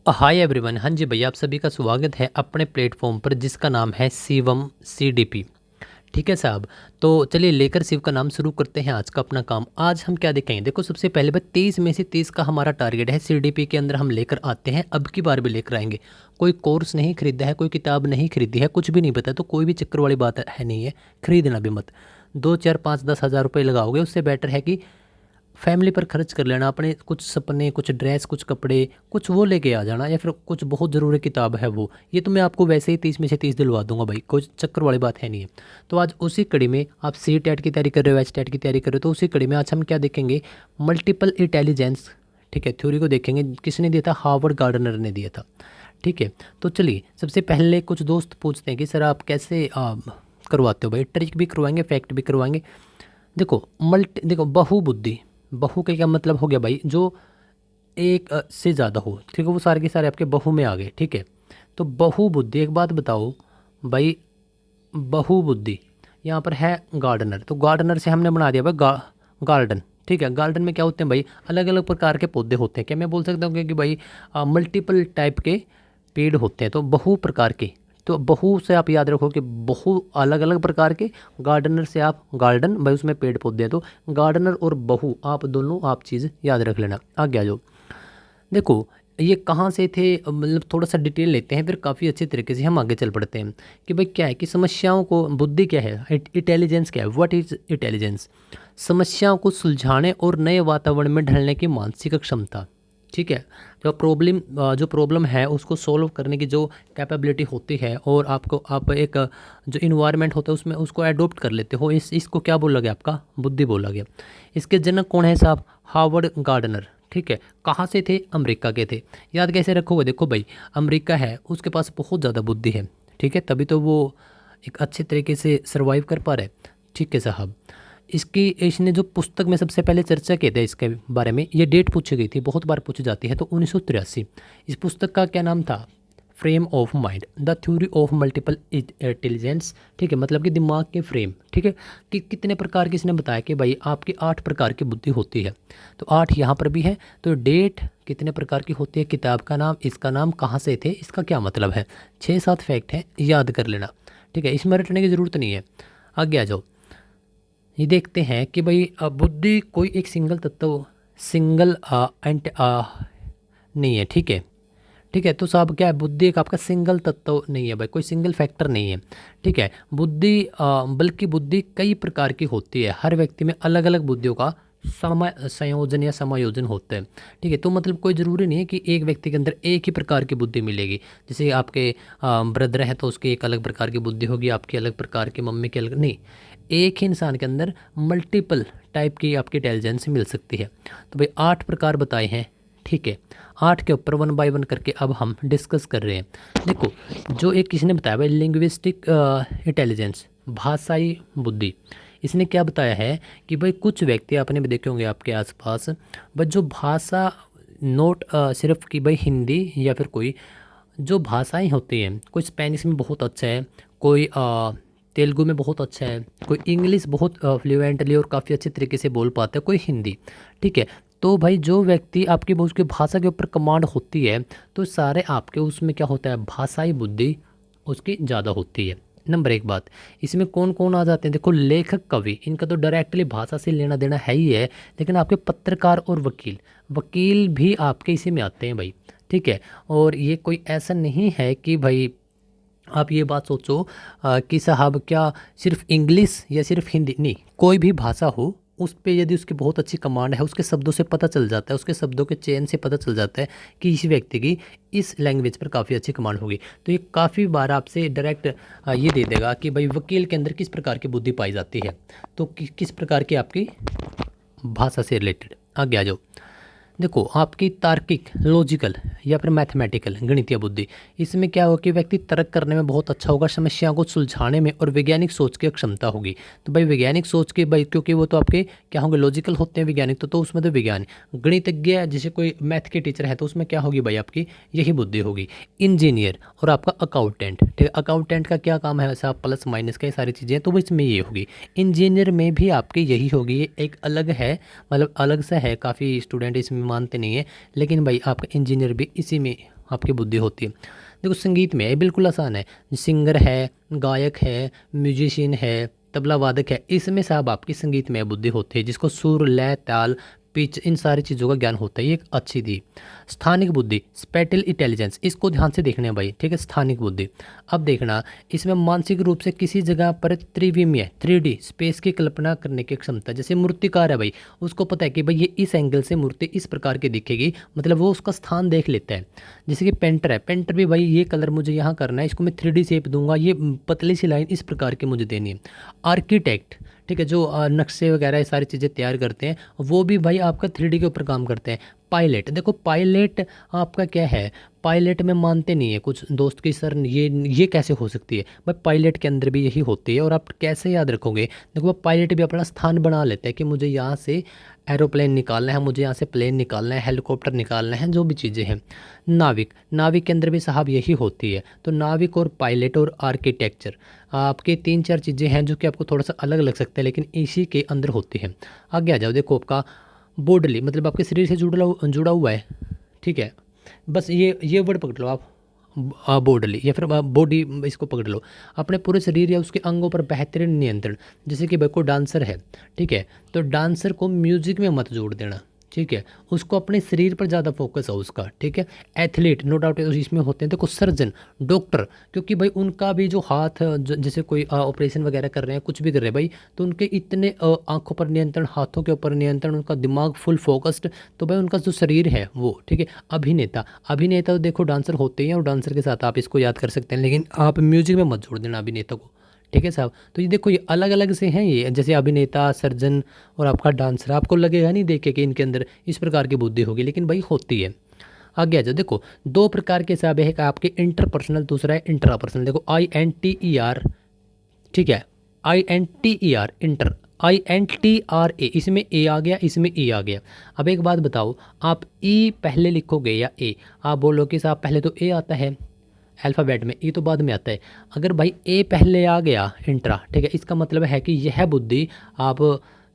Hi everyone. हाँ जी भैया, आप सभी का स्वागत है अपने प्लेटफॉर्म पर जिसका नाम है शिवम सीडीपी। ठीक है साहब। तो चलिए लेकर शिव का नाम शुरू करते हैं आज का अपना काम। आज हम क्या देखेंगे, देखो सबसे पहले बात 30 में से 30 का हमारा टारगेट है। सीडीपी के अंदर हम लेकर आते हैं, अब की बार भी लेकर आएंगे। कोई कोर्स नहीं खरीदा है, कोई किताब नहीं खरीदी है, कुछ भी नहीं पता, तो कोई भी चक्कर वाली बात है नहीं है, खरीदना भी मत। 2 4 5 10 हज़ार रुपये लगाओगे, उससे बेटर है कि फैमिली पर खर्च कर लेना। अपने कुछ सपने, कुछ ड्रेस, कुछ कपड़े, कुछ वो लेके आ जाना, या फिर कुछ बहुत ज़रूरी किताब है वो, ये तो मैं आपको वैसे ही 30 में से 30 दिलवा दूंगा भाई, कोई चक्कर वाली बात है नहीं है। तो आज उसी कड़ी में, आप सी टेट की तैयारी कर रहे हो, एच टेट की तैयारी कर रहे हो, तो उसी कड़ी में आज हम क्या देखेंगे, मल्टीपल इंटेलिजेंस। ठीक है, थ्योरी को देखेंगे। किसने दिया था? हार्वर्ड गार्डनर ने दिया था। ठीक है, तो चलिए सबसे पहले कुछ दोस्त पूछते हैं कि सर आप कैसे करवाते हो भाई? ट्रिक भी करवाएंगे, फैक्ट भी करवाएंगे। देखो बहुबुद्धि, बहु का क्या मतलब हो गया भाई? जो एक से ज़्यादा हो, ठीक है, वो सारे के सारे आपके बहु में आ गए। ठीक है, तो बहुबुद्धि, एक बात बताओ भाई, बहुबुद्धि यहाँ पर है गार्डनर, तो गार्डनर से हमने बना दिया भाई गार्डन। ठीक है, गार्डन में क्या होते हैं भाई? अलग अलग प्रकार के पौधे होते हैं। क्या मैं बोल सकता हूँ कि भाई मल्टीपल टाइप के पेड़ होते हैं, तो बहु प्रकार के। तो बहु से आप याद रखो कि बहु अलग अलग प्रकार के, गार्डनर से आप गार्डन, भाई उसमें पेड़ पौधे हैं, तो गार्डनर और बहु आप दोनों आप चीज़ याद रख लेना। आगे आ जाओ। देखो ये कहाँ से थे, मतलब थोड़ा सा डिटेल लेते हैं, फिर काफ़ी अच्छे तरीके से हम आगे चल पड़ते हैं कि भाई क्या है कि समस्याओं को, बुद्धि क्या है, इंटेलिजेंस क्या है, व्हाट इज इंटेलिजेंस? समस्याओं को सुलझाने और नए वातावरण में ढलने की मानसिक क्षमता। ठीक है, जो प्रॉब्लम है उसको सॉल्व करने की जो कैपेबिलिटी होती है, और आप एक जो इन्वायरमेंट होता है उसमें उसको अडोप्ट कर लेते हो, इसको क्या बोला गया? आपका बुद्धि बोला गया। इसके जनक कौन है साहब? Harvard gardener. ठीक है, कहाँ से थे? अमेरिका के थे। याद कैसे रखोगे? देखो भाई, अमेरिका है, उसके पास बहुत ज़्यादा बुद्धि है। ठीक है, तभी तो वो एक अच्छे तरीके से सर्वाइव कर पा रहे। ठीक है साहब। इसने जो पुस्तक में सबसे पहले चर्चा की थी इसके बारे में, ये डेट पूछी गई थी, बहुत बार पूछी जाती है, तो 1983। इस पुस्तक का क्या नाम था? Frame of mind, the theory of multiple intelligence. ठीक है, मतलब कि दिमाग के फ्रेम। ठीक है, कि कितने प्रकार की, इसने बताया कि भाई आपकी 8 प्रकार की बुद्धि होती है, तो 8 यहाँ पर भी है। तो डेट कितने प्रकार की होती है, किताब का नाम, इसका नाम, कहाँ से थे, इसका क्या मतलब है, 6 7 फैक्ट है, याद कर लेना। ठीक है, इसमें रटने की ज़रूरत नहीं है। आगे आ जाओ। ये देखते हैं कि भाई बुद्धि कोई एक सिंगल तत्व, सिंगल एंट नहीं है। ठीक है, ठीक है, तो साहब क्या है? बुद्धि एक आपका सिंगल तत्व नहीं है भाई, कोई सिंगल फैक्टर नहीं है। ठीक है, बुद्धि बल्कि बुद्धि कई प्रकार की होती है, हर व्यक्ति में अलग अलग बुद्धियों का समय संयोजन या समायोजन होता है। ठीक है, तो मतलब कोई ज़रूरी नहीं है कि एक व्यक्ति के अंदर एक ही प्रकार की बुद्धि मिलेगी। जैसे आपके ब्रदर है तो उसकी एक अलग प्रकार की बुद्धि होगी, आपकी अलग प्रकार की, मम्मी की अलग, नहीं, एक ही इंसान के अंदर मल्टीपल टाइप की आपकी इंटेलिजेंस मिल सकती है। तो भाई 8 प्रकार बताए हैं। ठीक है, 8 के ऊपर 1 बाय 1 करके अब हम डिस्कस कर रहे हैं। देखो, जो एक किसी ने बताया भाई लिंग्विस्टिक इंटेलिजेंस, भाषाई बुद्धि, इसने क्या बताया है कि भाई कुछ व्यक्ति आपने भी देखे होंगे आपके आसपास, बट जो भाषा, नोट सिर्फ कि भाई हिंदी या फिर कोई जो भाषाएं होती हैं, कोई स्पेनिश में बहुत अच्छा है, कोई तेलुगु में बहुत अच्छा है, कोई इंग्लिश बहुत फ्लुएंटली और काफ़ी अच्छे तरीके से बोल पाता है, कोई हिंदी। ठीक है, तो भाई जो व्यक्ति आपकी उसकी भाषा के ऊपर कमांड होती है, तो सारे आपके उसमें क्या होता है, भाषाई बुद्धि उसकी ज़्यादा होती है। नंबर एक बात, इसमें कौन कौन आ जाते हैं? देखो, लेखक, कवि, इनका तो डायरेक्टली भाषा से लेना देना है ही है, लेकिन आपके पत्रकार और वकील, वकील भी आपके इसी में आते हैं भाई। ठीक है, और ये कोई ऐसा नहीं है कि भाई आप ये बात सोचो कि साहब क्या सिर्फ इंग्लिश या सिर्फ हिंदी, नहीं, कोई भी भाषा हो उस पे यदि उसकी बहुत अच्छी कमांड है, उसके शब्दों से पता चल जाता है, उसके शब्दों के चयन से पता चल जाता है कि इस व्यक्ति की इस लैंग्वेज पर काफ़ी अच्छी कमांड होगी। तो ये काफ़ी बार आपसे डायरेक्ट ये दे देगा कि भाई वकील के अंदर किस प्रकार की बुद्धि पाई जाती है, तो किस प्रकार की आपकी भाषा से रिलेटेड। आगे आ जाओ। देखो, आपकी तार्किक, लॉजिकल या फिर मैथमेटिकल, गणितीय बुद्धि, इसमें क्या होगा कि व्यक्ति तर्क करने में बहुत अच्छा होगा, समस्याओं को सुलझाने में, और वैज्ञानिक सोच की क्षमता होगी। तो भाई वैज्ञानिक सोच के भाई, क्योंकि वो तो आपके क्या होंगे, लॉजिकल होते हैं वैज्ञानिक, तो उसमें तो विज्ञान। गणितज्ञ, जैसे कोई मैथ के टीचर है, तो उसमें क्या होगी भाई, आपकी यही बुद्धि होगी। इंजीनियर और आपका अकाउंटेंट, ठीक है, अकाउंटेंट का क्या काम है वैसे, आप प्लस माइनस का ये सारी चीज़ें, तो वो इसमें ये होगी। इंजीनियर में भी आपकी यही होगी, ये एक अलग है, मतलब अलग सा है, काफ़ी स्टूडेंट इसमें मानते नहीं है, लेकिन भाई आपका इंजीनियर भी इसी में आपकी बुद्धि होती है। देखो संगीत में ये बिल्कुल आसान है, सिंगर है, गायक है, म्यूजिशियन है, तबला वादक है, इसमें साहब आपकी संगीत में बुद्धि होती है, जिसको सुर, लय, ताल, पिच, इन सारी चीज़ों का ज्ञान होता है। ये एक अच्छी थी। स्थानिक बुद्धि, स्पेटियल इंटेलिजेंस, इसको ध्यान से देखना है भाई, ठीक है। स्थानिक बुद्धि, अब देखना, इसमें मानसिक रूप से किसी जगह पर त्रिविमीय 3D स्पेस की कल्पना करने की क्षमता। जैसे मूर्तिकार है भाई, उसको पता है कि भाई ये इस एंगल से मूर्ति इस प्रकार की दिखेगी, मतलब वो उसका स्थान देख लेता है। जैसे कि पेंटर है, पेंटर भी भाई ये कलर मुझे यहाँ करना है, इसको मैं 3D शेप दूंगा, ये पतली सी लाइन इस प्रकार की मुझे देनी है। आर्किटेक्ट, ठीक है, जो नक्शे वगैरह ये सारी चीज़ें तैयार करते हैं, वो भी भाई आपका 3D के ऊपर काम करते हैं। पायलट, देखो पायलट आपका क्या है, पायलट में मानते नहीं है कुछ दोस्त की, सर ये कैसे हो सकती है, भाई पायलट के अंदर भी यही होती है। और आप कैसे याद रखोगे, देखो वो पायलट भी अपना स्थान बना लेता है कि मुझे यहाँ से एरोप्लेन निकालना है, मुझे यहाँ से प्लेन निकालना है, हेलीकॉप्टर निकालना है, जो भी चीज़ें हैं। नाविक, नाविक के अंदर भी साहब यही होती है। तो नाविक और पायलट और आर्किटेक्चर, आपके 3-4 चीज़ें हैं जो कि आपको थोड़ा सा अलग लग सकता है, लेकिन इसी के अंदर होती है। आगे आ जाओ, देखो आपका बॉडली, मतलब आपके शरीर से जुड़ा हुआ है, ठीक है। बस ये वर्ड पकड़ लो आप, बॉडली या फिर बॉडी, इसको पकड़ लो। अपने पूरे शरीर या उसके अंगों पर बेहतरीन नियंत्रण, जैसे कि भाई को डांसर है, ठीक है, तो डांसर को म्यूजिक में मत जोड़ देना, ठीक है, उसको अपने शरीर पर ज़्यादा फोकस है उसका, ठीक है। एथलीट नो डाउट इसमें होते हैं। देखो सर्जन, डॉक्टर, क्योंकि भाई उनका भी जो हाथ जैसे कोई ऑपरेशन वगैरह कर रहे हैं, कुछ भी कर रहे हैं भाई, तो उनके इतने आंखों पर नियंत्रण, हाथों के ऊपर नियंत्रण, उनका दिमाग फुल फोकस्ड, तो भाई उनका जो शरीर है वो, ठीक है। अभिनेता, अभिनेता तो देखो डांसर होते हैं और डांसर के साथ आप इसको याद कर सकते हैं, लेकिन आप म्यूजिक में मत जोड़ देना अभिनेता को, ठीक है साहब। तो ये देखो ये अलग अलग से हैं, ये जैसे अभिनेता, सर्जन और आपका डांसर, आपको लगेगा नहीं देख के कि इनके अंदर इस प्रकार की बुद्धि होगी, लेकिन भाई होती है। आगे आ जाओ, देखो 2 प्रकार के हिसाब है, एक आपके इंटरपर्सनल, दूसरा है इंट्रापर्सनल। देखो INTER, ठीक है, INTER इंटर, INTRA, इसमें ए आ गया, इसमें ई आ गया। अब एक बात बताओ, आप ई पहले लिखोगे या ए, आप बोलो कि साहब पहले तो ए आता है अल्फ़ाबेट में, ई तो बाद में आता है। अगर भाई ए पहले आ गया इंट्रा, ठीक है, इसका मतलब है कि यह बुद्धि आप,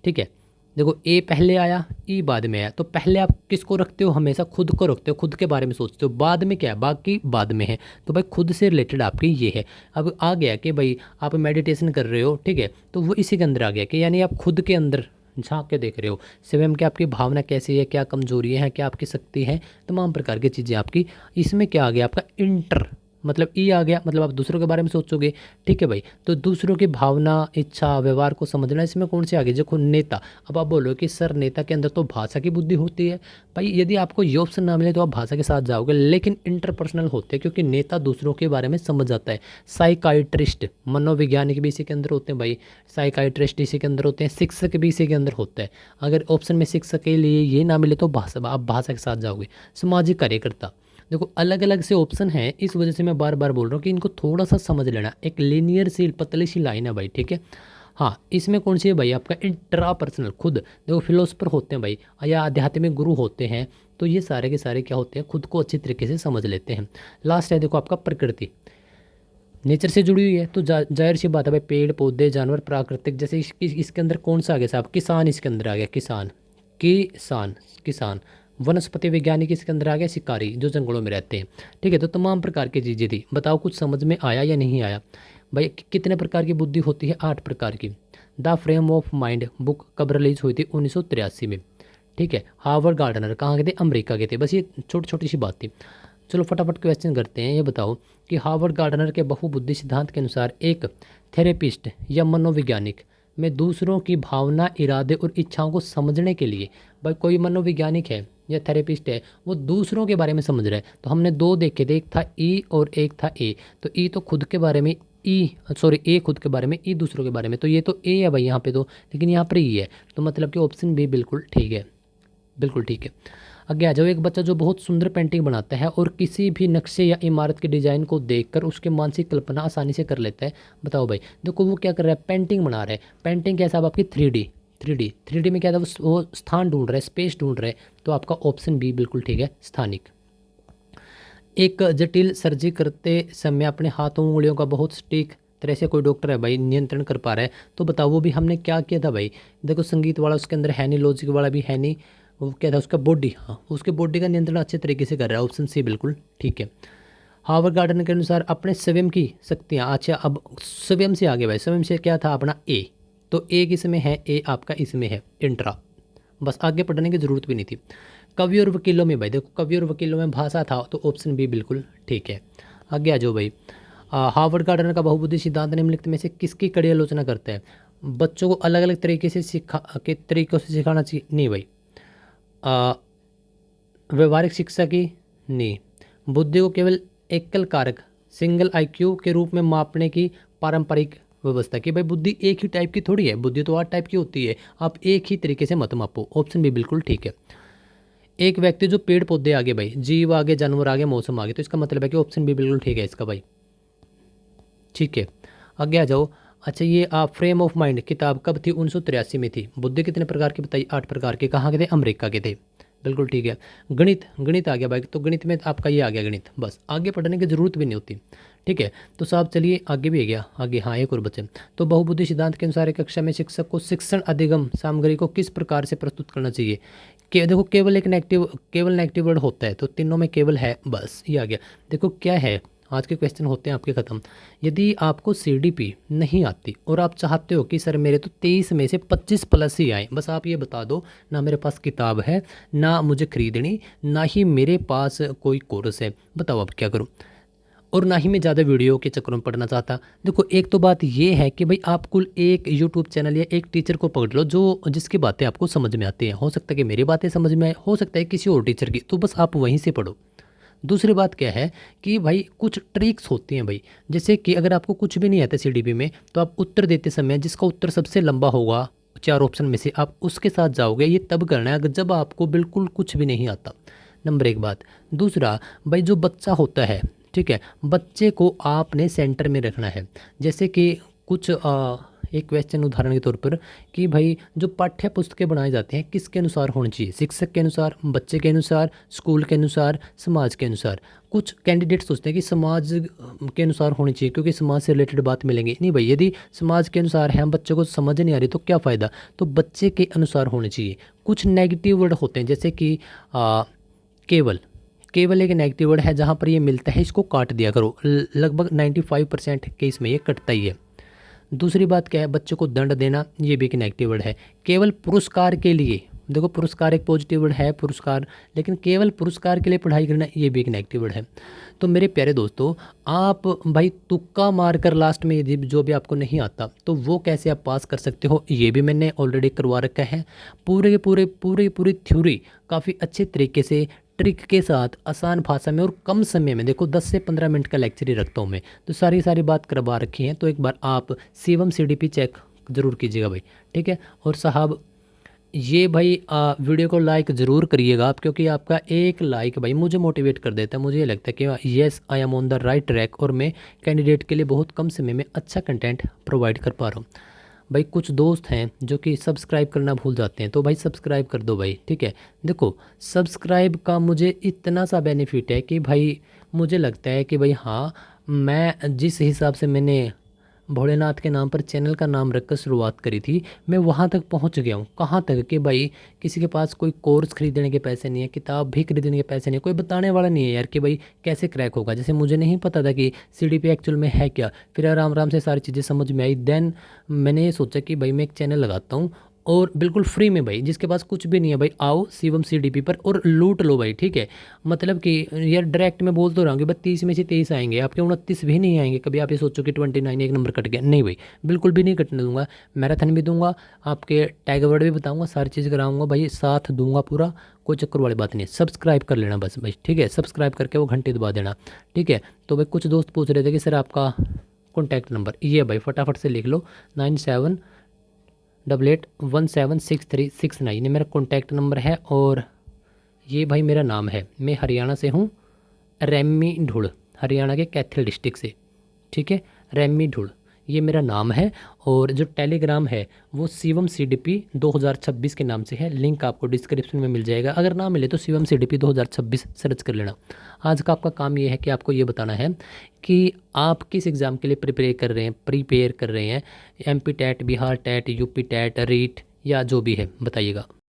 ठीक है, देखो ए पहले आया, ई बाद में आया, तो पहले आप किसको रखते हो, हमेशा खुद को रखते हो, खुद के बारे में सोचते हो, बाद में क्या है, बाकी बाद में है। तो भाई खुद से रिलेटेड आपकी ये है। अब आ गया कि भाई आप मेडिटेशन कर रहे हो, ठीक है, तो वो इसी के अंदर आ गया कि यानी आप खुद के अंदर झांक के देख रहे हो स्वयं कि आपकी भावना कैसी है, क्या कमजोरी है, क्या आपकी शक्ति है, तमाम प्रकार की चीज़ें आपकी। इसमें क्या आ गया आपका इंटर, मतलब ई आ गया, मतलब आप दूसरों के बारे में सोचोगे, ठीक है भाई। तो दूसरों की भावना, इच्छा, व्यवहार को समझना, इसमें कौन से आगे, देखो नेता। अब आप बोलो कि सर नेता के अंदर तो भाषा की बुद्धि होती है, भाई यदि आपको ये ऑप्शन ना मिले तो आप भाषा के साथ जाओगे, लेकिन इंटरपर्सनल होते हैं, क्योंकि नेता दूसरों के बारे में समझ आता है। साइकाइट्रिस्ट, मनोवैज्ञानिक भी इसी के अंदर होते हैं भाई, साइकाइट्रिस्ट इसी के अंदर होते हैं, शिक्षक भी इसी के अंदर होता है। अगर ऑप्शन में शिक्षक के लिए ये ना मिले तो भाषा, आप भाषा के साथ जाओगे। सामाजिक कार्यकर्ता, देखो अलग अलग से ऑप्शन हैं, इस वजह से मैं बार बार बोल रहा हूँ कि इनको थोड़ा सा समझ लेना। एक लीनियर सी पतली सी लाइन है भाई, ठीक है। हाँ, इसमें कौन सी है भाई, आपका इंट्रापर्सनल, खुद। देखो फिलोसफर होते हैं भाई, या आध्यात्मिक गुरु होते हैं, तो ये सारे के सारे क्या होते हैं, खुद को अच्छी तरीके से समझ लेते हैं। लास्ट है देखो आपका प्रकृति, नेचर से जुड़ी हुई है, तो जाहिर सी बात है भाई, पेड़ पौधे, जानवर, प्राकृतिक। जैसे इसके अंदर कौन सा आ गया साहब, किसान इसके अंदर आ गया, किसान, किसान, किसान। वनस्पति वैज्ञानिक इसके अंदर आ गया, शिकारी जो जंगलों में रहते हैं, ठीक है। तो तमाम प्रकार की चीज़ें थी। बताओ कुछ समझ में आया या नहीं आया भाई। कितने प्रकार की बुद्धि होती है, 8 प्रकार की। The frame of mind book कब रिलीज हुई थी, 1983 में, ठीक है। हार्वर्ड गार्डनर कहाँ के थे, अमेरिका के थे। बस ये छोटी छोटी सी बात थी। चलो फटाफट क्वेश्चन करते हैं। ये बताओ कि हार्वर्ड गार्डनर के बहुबुद्धि सिद्धांत के अनुसार एक थेरेपिस्ट या मनोवैज्ञानिक में दूसरों की भावना, इरादे और इच्छाओं को समझने के लिए, भाई कोई मनोवैज्ञानिक है या थेरेपिस्ट है, वो दूसरों के बारे में समझ रहा है। तो हमने 2 देखे थे, एक था ई और एक था ए। तो ई तो खुद के बारे में, ए खुद के बारे में, ई दूसरों के बारे में। तो ये तो ए है भाई यहाँ पे तो, लेकिन यहाँ पर ई है, तो मतलब कि ऑप्शन बी बिल्कुल ठीक है, बिल्कुल ठीक है। आगे आ जाओ, एक बच्चा जो बहुत सुंदर पेंटिंग बनाता है और किसी भी नक्शे या इमारत के डिज़ाइन को देखकर उसके मानसिक कल्पना आसानी से कर लेता है। बताओ भाई, देखो वो क्या कर रहा है, पेंटिंग बना रहा है। पेंटिंग कैसा अब आपकी 3D में क्या था, वो स्थान ढूंढ रहा है, स्पेस ढूंढ रहा है। तो आपका ऑप्शन बी बिल्कुल ठीक है, स्थानिक। एक जटिल सर्जरी करते समय अपने हाथों उंगलियों का बहुत सटीक तरह से कोई डॉक्टर है भाई नियंत्रण कर पा रहा है, तो बताओ वो भी हमने क्या किया था भाई। देखो संगीत वाला उसके अंदर है नहीं, लॉजिक वाला भी है नहीं, वो क्या था उसका बॉडी, हाँ उसके बॉडी का नियंत्रण अच्छे तरीके से कर रहा है। ऑप्शन सी बिल्कुल ठीक है। हार्वर्ड गार्डन के अनुसार अपने स्वयं की शक्तियाँ, अच्छा अब स्वयं से आगे भाई, स्वयं से क्या था अपना ए, तो ए किसमें है, ए आपका इसमें है इंट्रा, बस आगे पढ़ने की जरूरत भी नहीं थी। कवि और वकीलों में भाई देखो, कवि और वकीलों में भाषा था, तो ऑप्शन बी बिल्कुल ठीक है। आगे आ जाओ भाई। हार्वर्ड गार्डन का बहुबुद्धि सिद्धांत निम्नलिखित में से किसकी कड़ी आलोचना करता है? बच्चों को अलग अलग तरीके से सिखा के तरीकों से सिखाना चाहिए, नहीं भाई। आ, व्यवहारिक शिक्षा की, नहीं। बुद्धि को केवल एकल कारक सिंगल आईक्यू के रूप में मापने की पारंपरिक व्यवस्था की, भाई बुद्धि एक ही टाइप की थोड़ी है, बुद्धि तो 8 टाइप की होती है, आप एक ही तरीके से मत मापो। ऑप्शन बी बिल्कुल ठीक है। एक व्यक्ति जो पेड़ पौधे आगे भाई, जीव आगे, जानवर आगे, मौसम आगे, तो इसका मतलब है कि ऑप्शन बी बिल्कुल ठीक है इसका भाई, ठीक है। आगे आ जाओ। अच्छा ये फ्रेम ऑफ माइंड किताब कब थी? 1983 में थी। बुद्धि कितने प्रकार की बताई? 8 प्रकार के। कहाँ के थे? अमेरिका के थे, बिल्कुल ठीक है। गणित, गणित आ गया भाई, तो गणित में आपका ये आ गया गणित, बस आगे पढ़ने की जरूरत भी नहीं होती, ठीक है। तो साहब चलिए आगे भी आ गया, आगे हाँ एक और बच्चे। तो बहुबुद्धि सिद्धांत के अनुसार एक कक्षा में शिक्षक को शिक्षण अधिगम सामग्री को किस प्रकार से प्रस्तुत करना चाहिए? कि देखो केवल एक नेगेटिव, केवल नेगेटिव वर्ड होता है, तो तीनों में केवल है, बस ये आ गया। देखो क्या है, आज के क्वेश्चन होते हैं आपके ख़त्म। यदि आपको सीडीपी नहीं आती और आप चाहते हो कि सर मेरे तो 23 में से 25 प्लस ही आए, बस आप ये बता दो, ना मेरे पास किताब है, ना मुझे खरीदनी, ना ही मेरे पास कोई कोर्स है, बताओ अब क्या करूं, और ना ही मैं ज़्यादा वीडियो के चक्कर में पढ़ना चाहता। देखो एक तो बात ये है कि भाई आप कुल एक यूट्यूब चैनल या एक टीचर को पकड़ लो जो जिसकी बातें आपको समझ में आती हैं, हो सकता है कि मेरी बातें समझ में आए, हो सकता है किसी और टीचर की, तो बस आप वहीं से पढ़ो। दूसरी बात क्या है कि भाई कुछ ट्रिक्स होती हैं भाई, जैसे कि अगर आपको कुछ भी नहीं आता सीडीपी में, तो आप उत्तर देते समय जिसका उत्तर सबसे लंबा होगा 4 ऑप्शन में से, आप उसके साथ जाओगे। ये तब करना है अगर जब आपको बिल्कुल कुछ भी नहीं आता, नंबर 1 बात। दूसरा भाई जो बच्चा होता है, ठीक है, बच्चे को आपने सेंटर में रखना है। जैसे कि कुछ एक क्वेश्चन उदाहरण के तौर पर कि भाई जो पाठ्य पुस्तकें बनाए जाते हैं किसके अनुसार होनी चाहिए? शिक्षक के अनुसार, बच्चे के अनुसार, स्कूल के अनुसार, समाज के अनुसार। कुछ कैंडिडेट सोचते हैं कि समाज के अनुसार होनी चाहिए क्योंकि समाज से रिलेटेड बात मिलेंगी, नहीं भाई, यदि समाज के अनुसार है, हम बच्चे को समझ नहीं आ रही तो क्या फ़ायदा, तो बच्चे के अनुसार होने चाहिए। कुछ नेगेटिव वर्ड होते हैं जैसे कि केवल, केवल एक नेगेटिव वर्ड है, जहाँ पर ये मिलता है इसको काट दिया करो, लगभग 95% केस में ये कटता ही है। दूसरी बात क्या है, बच्चों को दंड देना, ये भी एक नेगेटिव वर्ड है। केवल पुरस्कार के लिए, देखो पुरस्कार एक पॉजिटिव वर्ड है पुरस्कार, लेकिन केवल पुरस्कार के लिए पढ़ाई करना, ये भी एक नेगेटिव वर्ड है। तो मेरे प्यारे दोस्तों, आप भाई तुक्का मार कर लास्ट में यदि जो भी आपको नहीं आता तो वो कैसे आप पास कर सकते हो, ये भी मैंने ऑलरेडी करवा रखा है। पूरी थ्योरी काफ़ी अच्छे तरीके से ट्रिक के साथ आसान भाषा में और कम समय में, देखो 10 से 15 मिनट का लेक्चर ही रखता हूँ मैं, तो सारी बात करवा रखी है। तो एक बार आप शिवम सीडीपी चेक ज़रूर कीजिएगा भाई, ठीक है। और साहब ये भाई वीडियो को लाइक ज़रूर करिएगा आप, क्योंकि आपका एक लाइक भाई मुझे मोटिवेट कर देता है, मुझे ये लगता है कि yes I am on the right track और मैं कैंडिडेट के लिए बहुत कम समय में अच्छा कंटेंट प्रोवाइड कर पा रहा हूँ। भाई कुछ दोस्त हैं जो कि सब्सक्राइब करना भूल जाते हैं, तो भाई सब्सक्राइब कर दो भाई, ठीक है। देखो सब्सक्राइब का मुझे इतना सा बेनिफिट है कि भाई मुझे लगता है कि भाई हाँ, मैं जिस हिसाब से मैंने भोलेनाथ के नाम पर चैनल का नाम रखकर शुरुआत करी थी, मैं वहाँ तक पहुँच गया हूँ। कहाँ तक कि भाई किसी के पास कोई कोर्स खरीदने के पैसे नहीं है, किताब भी खरीदने के पैसे नहीं है, कोई बताने वाला नहीं है यार कि भाई कैसे क्रैक होगा। जैसे मुझे नहीं पता था कि सीडीपी एक्चुअल में है क्या, फिर आराम आराम से सारी चीज़ें समझ में आई। देन मैंने ये सोचा कि भाई मैं एक चैनल लगाता हूँ और बिल्कुल फ्री में भाई, जिसके पास कुछ भी नहीं है भाई आओ शिवम सीडीपी पर और लूट लो भाई, ठीक है। मतलब कि यार डायरेक्ट मैं बोल तो रहा हूँ कि बस 30 में से 23 आएंगे, आपके 29 भी नहीं आएंगे। कभी आप ये सोचो कि 29 एक नंबर कट गया, नहीं भाई, बिल्कुल भी नहीं कटने दूंगा। मैराथन भी दूंगा, आपके टैग वर्ड भी बताऊंगा, सारी चीज़ कराऊंगा भाई, साथ दूंगा पूरा, कोई चक्कर वाली बात नहीं है। सब्सक्राइब कर लेना बस भाई, ठीक है, सब्सक्राइब करके वो घंटी दबा देना, ठीक है। तो भाई कुछ दोस्त पूछ रहे थे कि सर आपका कॉन्टैक्ट नंबर, ये भाई फटाफट से लिख लो, 9788176369, ये मेरा कॉन्टैक्ट नंबर है। और ये भाई मेरा नाम है, मैं हरियाणा से हूँ, रैमी ढूढ़, हरियाणा के कैथल डिस्ट्रिक्ट से, ठीक है, रैमी ढूढ़ ये मेरा नाम है। और जो टेलीग्राम है वो शिवम सीडीपी 2026 के नाम से है, लिंक आपको डिस्क्रिप्शन में मिल जाएगा, अगर ना मिले तो शिवम सीडीपी 2026 सर्च कर लेना। आज का आपका काम ये है कि आपको ये बताना है कि आप किस एग्ज़ाम के लिए प्रिपेयर कर रहे हैं, MP TET, Bihar TET, UP TET, REET या जो भी है बताइएगा।